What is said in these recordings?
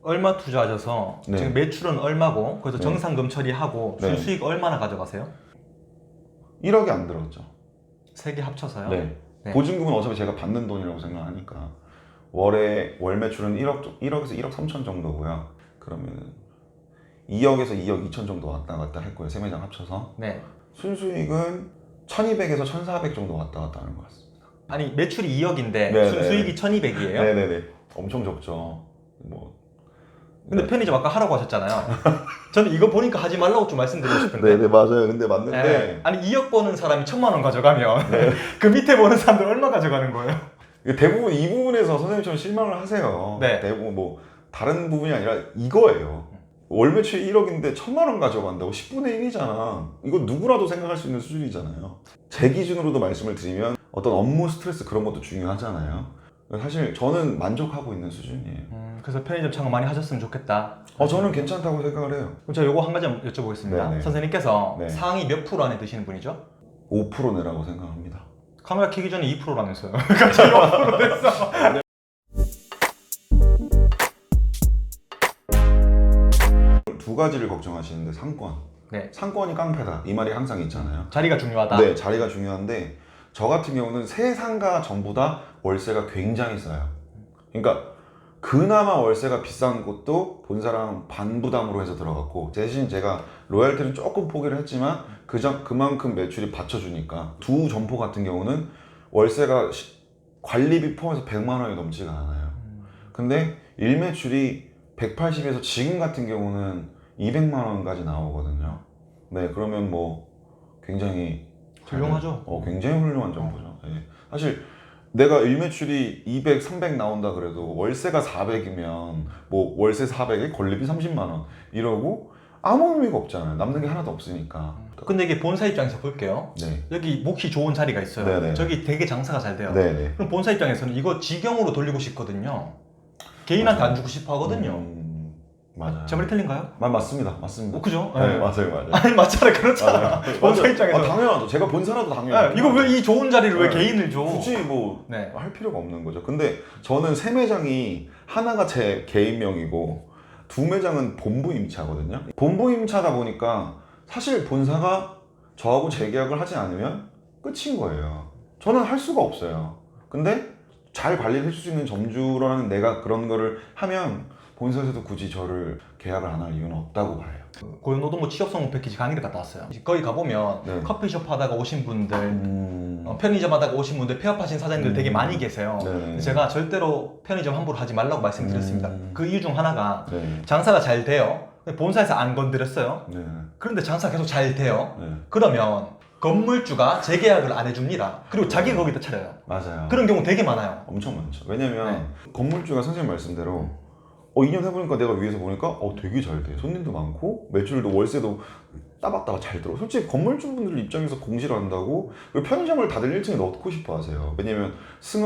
얼마 투자하셔서 네. 지금 매출은 얼마고 그래서 네. 정상금 처리하고 네. 순수익 얼마나 가져가세요? 1억이 안 들었죠. 세 개 합쳐서요? 네. 네. 보증금은 어차피 제가 받는 돈이라고 생각하니까 월 매출은 1억에서 1억 3천 정도고요. 그러면 2억에서 2억 2천 정도 왔다 갔다 했고요. 세 매장 합쳐서. 네. 순수익은 1200에서 1400 정도 왔다 갔다 하는 것 같습니다. 아니 매출이 2억인데 네, 순수익이 1200이에요? 네네네. 엄청 적죠. 뭐. 근데 편의점 아까 하라고 하셨잖아요. 저는 이거 보니까 하지 말라고 좀 말씀드리고 싶은데. 네네 맞아요. 근데 맞는데 네. 아니 2억 버는 사람이 1000만 원 가져가면 그 밑에 버는 사람들 얼마 가져가는 거예요? 대부분 이 부분에서 선생님처럼 실망을 하세요. 네. 대부분 뭐 다른 부분이 아니라 이거예요. 월 매출 1억인데 1000만 원 가져간다고 10분의 1이잖아. 이거 누구라도 생각할 수 있는 수준이잖아요. 제 기준으로도 말씀을 드리면 어떤 업무 스트레스 그런 것도 중요하잖아요. 사실 저는 만족하고 있는 수준이에요. 그래서 편의점 창업 많이 하셨으면 좋겠다. 저는 괜찮다고 생각을 해요. 그럼 제가 요거 한 가지 여쭤보겠습니다. 네네. 선생님께서 네. 상위 몇 프로 안에 드시는 분이죠? 5% 내라고 생각합니다. 카메라 켜기 전에 2%라면서요. 갑자기 5% 됐어. 두 가지를 걱정하시는데 상권. 네. 상권이 깡패다. 이 말이 항상 있잖아요. 자리가 중요하다. 네, 자리가 중요한데 저 같은 경우는 세 상가 전부 다 월세가 굉장히 싸요. 그러니까 그나마 월세가 비싼 곳도 본사랑 반부담으로 해서 들어갔고 대신 제가 로얄티는 조금 포기를 했지만 그만큼 매출이 받쳐주니까 두 점포 같은 경우는 월세가 관리비 포함해서 100만 원이 넘지가 않아요. 근데 일매출이 180에서 지금 같은 경우는 200만 원까지 나오거든요. 네, 그러면 뭐 굉장히 훌륭하죠. 굉장히 훌륭한 정보죠. 네. 사실 내가 일매출이 200, 300 나온다 그래도 월세가 400이면 뭐 월세 400에 권리비 30만 원 이러고 아무 의미가 없잖아요. 남는 게 하나도 없으니까. 근데 이게 본사 입장에서 볼게요. 네. 여기 몫이 좋은 자리가 있어요. 네네. 저기 되게 장사가 잘 돼요. 네네. 그럼 본사 입장에서는 이거 직영으로 돌리고 싶거든요. 개인한테 맞아요. 안 주고 싶어 하거든요. 맞아요. 제 말이 틀린가요? 맞습니다. 맞습니다. 그죠? 네, 맞아요. 아니 맞잖아, 그렇잖아. 본사 맞아요. 입장에서. 당연하죠. 제가 본사라도 당연히. 이거 왜 이 좋은 자리를 왜 네. 개인을 줘? 굳이 뭐 네. 할 필요가 없는 거죠. 근데 저는 세 매장이 하나가 제 개인명이고 두 매장은 본부 임차거든요. 본부 임차다 보니까 사실 본사가 저하고 재계약을 하지 않으면 끝인 거예요. 저는 할 수가 없어요. 근데 잘 관리를 해줄 수 있는 점주라는 내가 그런 거를 하면 본사에서도 굳이 저를 계약을 안 할 이유는 없다고 봐요. 고용노동부 취업성공 패키지 강의를 갔다 왔어요. 거기 가보면 네. 커피숍 하다가 오신 분들, 편의점 하다가 오신 분들, 폐업하신 사장님들 되게 많이 계세요. 네. 제가 절대로 편의점 함부로 하지 말라고 말씀드렸습니다. 그 이유 중 하나가 네. 장사가 잘 돼요. 본사에서 안 건드렸어요. 네. 그런데 장사가 계속 잘 돼요. 네. 그러면 건물주가 재계약을 안 해줍니다. 그리고 자기가 거기다 차려요. 맞아요. 그런 경우 되게 많아요. 엄청 많죠. 왜냐면 건물주가 선생님 말씀대로 2년 해보니까 내가 위에서 보니까 되게 잘 돼. 손님도 많고 매출도 월세도 따박따박 잘 들어. 솔직히 건물주분들 입장에서 공시를 한다고 그리고 편의점을 다들 1층에 넣고 싶어 하세요. 왜냐면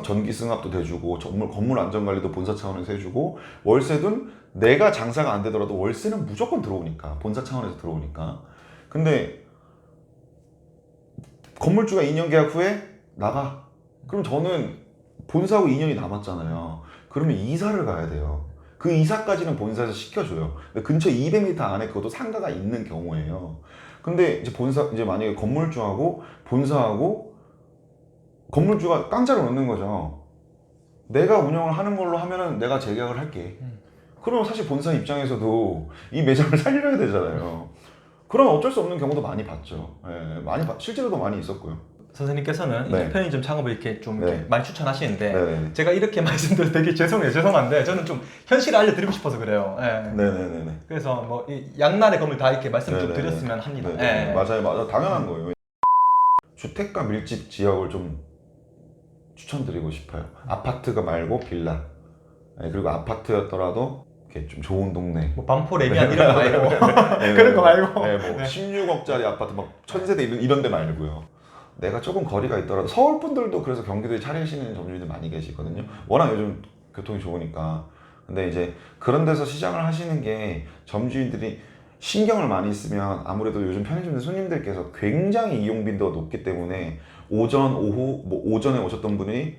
전기 승합도 대주고 건물 안전관리도 본사 차원에서 해주고 월세든 내가 장사가 안 되더라도 월세는 무조건 들어오니까 본사 차원에서 들어오니까. 근데 건물주가 2년 계약 후에 나가. 그럼 저는 본사하고 2년이 남았잖아요. 그러면 이사를 가야 돼요. 그 이사까지는 본사에서 시켜줘요. 근데 근처 200m 안에 그것도 상가가 있는 경우예요. 근데 이제 만약에 건물주하고 본사하고 건물주가 깡짜를 놓는 거죠. 내가 운영을 하는 걸로 하면은 내가 재계약을 할게. 그럼 사실 본사 입장에서도 이 매장을 살려야 되잖아요. 그럼 어쩔 수 없는 경우도 많이 봤죠. 실제로도 많이 있었고요. 선생님께서는 네. 이제 편의점 창업을 이렇게 좀 이렇게 네. 많이 추천하시는데 네네네. 제가 이렇게 말씀드려서 되게 죄송한데 저는 좀 현실을 알려드리고 싶어서 그래요. 네네네. 그래서 뭐 이 양날의 검을 다 이렇게 말씀 좀 네네네. 드렸으면 합니다. 네네. 맞아요. 당연한 거예요. 주택가 밀집 지역을 좀 추천드리고 싶어요. 아파트가 말고 빌라. 그리고 아파트였더라도 이렇게 좀 좋은 동네. 뭐 반포 레미안 이런 거 말고 그런 거 말고. 뭐 16억짜리 아파트 막 1000세대 이런 데 말고요. 내가 조금 거리가 있더라도 서울 분들도 그래서 경기도에 차리시는 점주님들 많이 계시거든요. 워낙 요즘 교통이 좋으니까. 근데 이제 그런 데서 시장을 하시는 게 점주인들이 신경을 많이 쓰면 아무래도 요즘 편의점 손님들께서 굉장히 이용 빈도가 높기 때문에 오전, 오후, 오전에 오셨던 분이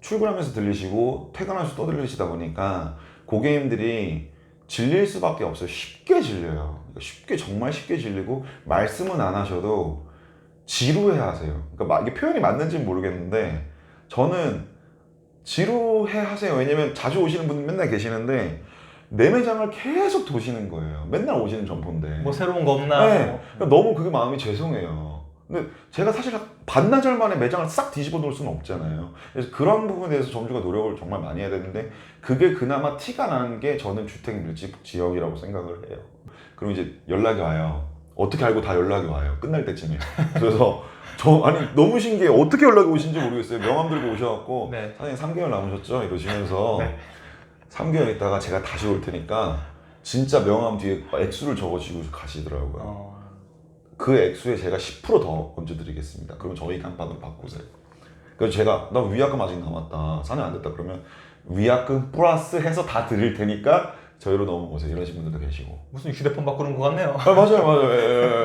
출근하면서 들리시고 퇴근하셔서 또 들리시다 보니까 고객님들이 질릴 수밖에 없어요. 쉽게 질려요. 쉽게, 정말 쉽게 질리고 말씀은 안 하셔도 지루해 하세요. 그러니까 이게 표현이 맞는지는 모르겠는데 저는 지루해 하세요. 왜냐면 자주 오시는 분들 맨날 계시는데 내 매장을 계속 도시는 거예요. 맨날 오시는 점포인데. 뭐 새로운 거 없나? 네. 그러니까 너무 그게 마음이 죄송해요. 근데 제가 사실 반나절 만에 매장을 싹 뒤집어 놓을 수는 없잖아요. 그래서 그런 부분에 대해서 점주가 노력을 정말 많이 해야 되는데 그게 그나마 티가 나는 게 저는 주택 밀집 지역이라고 생각을 해요. 그럼 이제 연락이 와요. 어떻게 알고 다 연락이 와요. 끝날 때쯤에. 그래서 아니 너무 신기해. 어떻게 연락이 오신지 모르겠어요. 명함 들고 오셔갖고 네. 사장님 3개월 남으셨죠? 이러시면서 네. 3개월 있다가 제가 다시 올 테니까 진짜 명함 뒤에 액수를 적어주시고 가시더라고요. 그 액수에 제가 10% 더 얹어드리겠습니다. 그럼 저희 간판으로 바꾸세요. 그래서 제가 나 위약금 아직 남았다. 4년 안 됐다. 그러면 위약금 플러스 해서 다 드릴 테니까 저희로 넘어오세요. 이러신 분들도 계시고. 무슨 휴대폰 바꾸는 것 같네요. 아, 맞아요.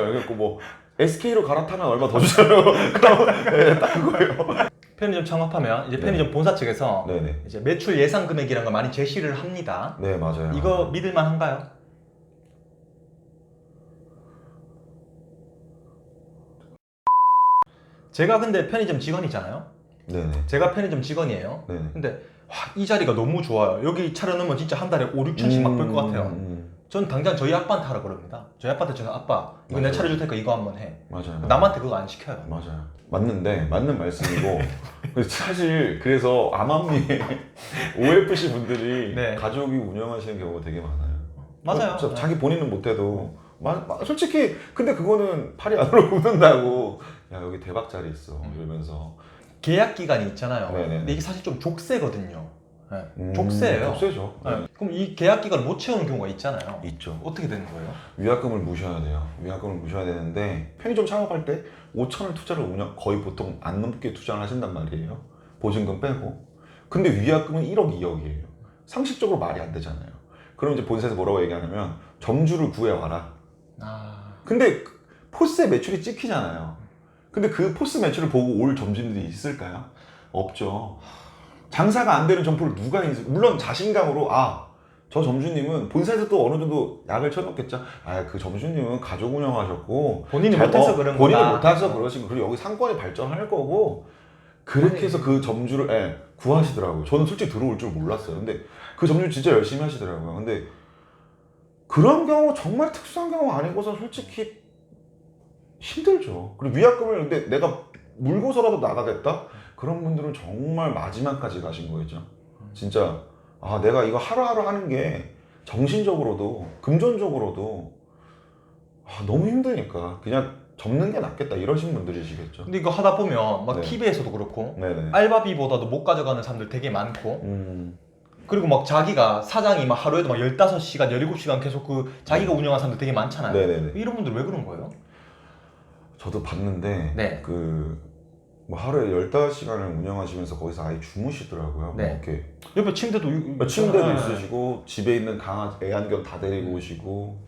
그래갖고 뭐 SK로 갈아타면 얼마 더 주잖아요. 그럼 딱 그거예요. 편의점 창업하면 이제 편의점 본사 측에서 네네. 이제 매출 예상 금액이라는 걸 많이 제시를 합니다. 네, 맞아요. 이거 믿을만 한가요? 제가 근데 편의점 직원이잖아요. 네네. 제가 편의점 직원이에요. 네네. 근데 와, 이 자리가 너무 좋아요. 여기 차려놓으면 진짜 한 달에 5, 6천씩 막 벌 것 같아요. 전 당장 저희 아빠한테 하라 그럽니다. 저희 아빠한테 저는 아빠 이거 내가 차려줄 테니까 이거 한번 해. 맞아요. 남한테 그거 안 시켜요. 맞아요. 맞는데 맞는 말씀이고 사실 그래서 암암리에 OFC 분들이 네. 가족이 운영하시는 경우가 되게 많아요. 맞아요. 진짜 네. 자기 본인은 못해도 솔직히 근데 그거는 팔이 안으로 굽는다고 야 여기 대박자리 있어 이러면서 계약 기간이 있잖아요. 네네네. 근데 이게 사실 좀 족쇄거든요. 네. 족쇄예요. 족쇄죠. 네. 그럼 이 계약 기간을 못 채우는 경우가 있잖아요. 있죠. 어떻게 되는 거예요? 위약금을 무셔야 돼요. 위약금을 무셔야 되는데 편의점 창업할 때 5천을 투자를 거의 보통 안 넘게 투자를 하신단 말이에요. 보증금 빼고. 근데 위약금은 1억, 2억이에요. 상식적으로 말이 안 되잖아요. 그럼 이제 본사에서 뭐라고 얘기하냐면 점주를 구해와라. 근데 포스의 매출이 찍히잖아요. 근데 그 포스 매출을 보고 올 점주들이 있을까요? 없죠. 장사가 안 되는 점포를 누가 물론 자신감으로 저 점주님은 본사에서 또 어느 정도 약을 쳐놓겠죠. 그 점주님은 가족 운영하셨고 본인이 못해서 그런 거다. 본인이 못해서 그러시고 그리고 여기 상권이 발전할 거고 그렇게 해서 그 점주를 구하시더라고요. 저는 솔직히 들어올 줄 몰랐어요. 근데 그 점주 진짜 열심히 하시더라고요. 근데 그런 경우 정말 특수한 경우 아니고서 솔직히 힘들죠. 그리고 위약금을 근데 내가 물고서라도 나가겠다? 그런 분들은 정말 마지막까지 가신 거겠죠. 진짜 내가 이거 하루하루 하는 게 정신적으로도 금전적으로도 너무 힘드니까 그냥 접는 게 낫겠다 이러신 분들이시겠죠. 근데 이거 하다 보면 막 네. TV에서도 그렇고 네네. 알바비보다도 못 가져가는 사람들 되게 많고 그리고 막 자기가 사장이 막 하루에도 막 15시간, 17시간 계속 그 자기가 운영하는 사람들 되게 많잖아요. 네네네. 이런 분들 왜 그런 거예요? 저도 봤는데 네. 뭐 하루에 15시간을 운영하시면서 거기서 아예 주무시더라고요. 네. 뭐 이렇게 옆에 침대도 침대도 네. 있으시고 집에 있는 강아지 애완견 다 데리고 오시고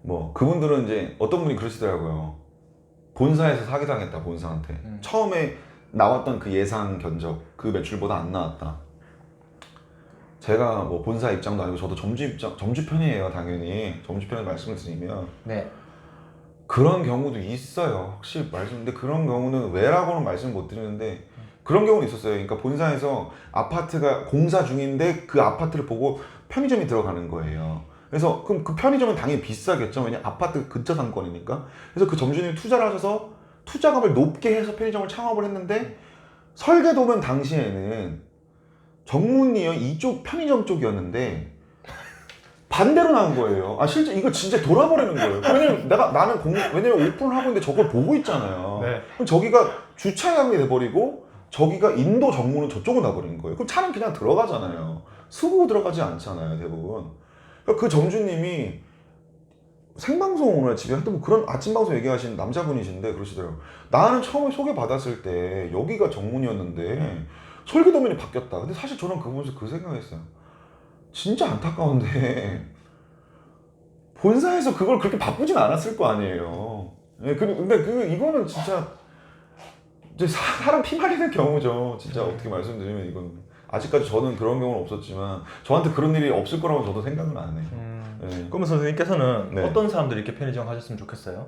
뭐 그분들은 이제 어떤 분이 그러시더라고요. 본사에서 사기당했다 본사한테. 처음에 나왔던 그 예상 견적 그 매출보다 안 나왔다. 제가 뭐 본사 입장도 아니고 저도 점주 편이에요. 당연히 점주 편에 말씀을 드리면 네. 그런 경우도 있어요. 확실히 근데 그런 경우는 왜라고는 말씀을 못 드리는데 그런 경우는 있었어요. 그러니까 본사에서 아파트가 공사 중인데 그 아파트를 보고 편의점이 들어가는 거예요. 그래서 그럼 그 편의점은 당연히 비싸겠죠. 왜냐 아파트 근처 상권이니까. 그래서 그 점주님이 투자를 하셔서 투자금을 높게 해서 편의점을 창업을 했는데 설계도면 당시에는 정문이요 이쪽 편의점 쪽이었는데 반대로 나온 거예요. 실제 이거 진짜 돌아버리는 거예요. 왜냐면 왜냐면 오픈을 하고 있는데 저걸 보고 있잖아요. 네. 그럼 저기가 주차장이 돼버리고 저기가 인도 정문은 저쪽으로 나버린 거예요. 그럼 차는 그냥 들어가잖아요. 수고 들어가지 않잖아요, 대부분. 그러니까 그 점주님이 생방송 오늘 집에 하여튼 그런 아침 방송 얘기하시는 남자분이신데 그러시더라고요. 나는 처음에 소개받았을 때 여기가 정문이었는데 설계도면이 바뀌었다. 근데 사실 저는 그분에서 그 생각했어요. 진짜 안타까운데 본사에서 그걸 그렇게 바꾸진 않았을 거 아니에요. 근데 이거는 진짜 이제 사람 피 말리는 경우죠. 진짜 어떻게 말씀드리면 이건 아직까지 저는 그런 경우는 없었지만 저한테 그런 일이 없을 거라고 저도 생각은 안 해요. 네. 그러면 선생님께서는 네. 어떤 사람들이 이렇게 편의점 가셨으면 좋겠어요?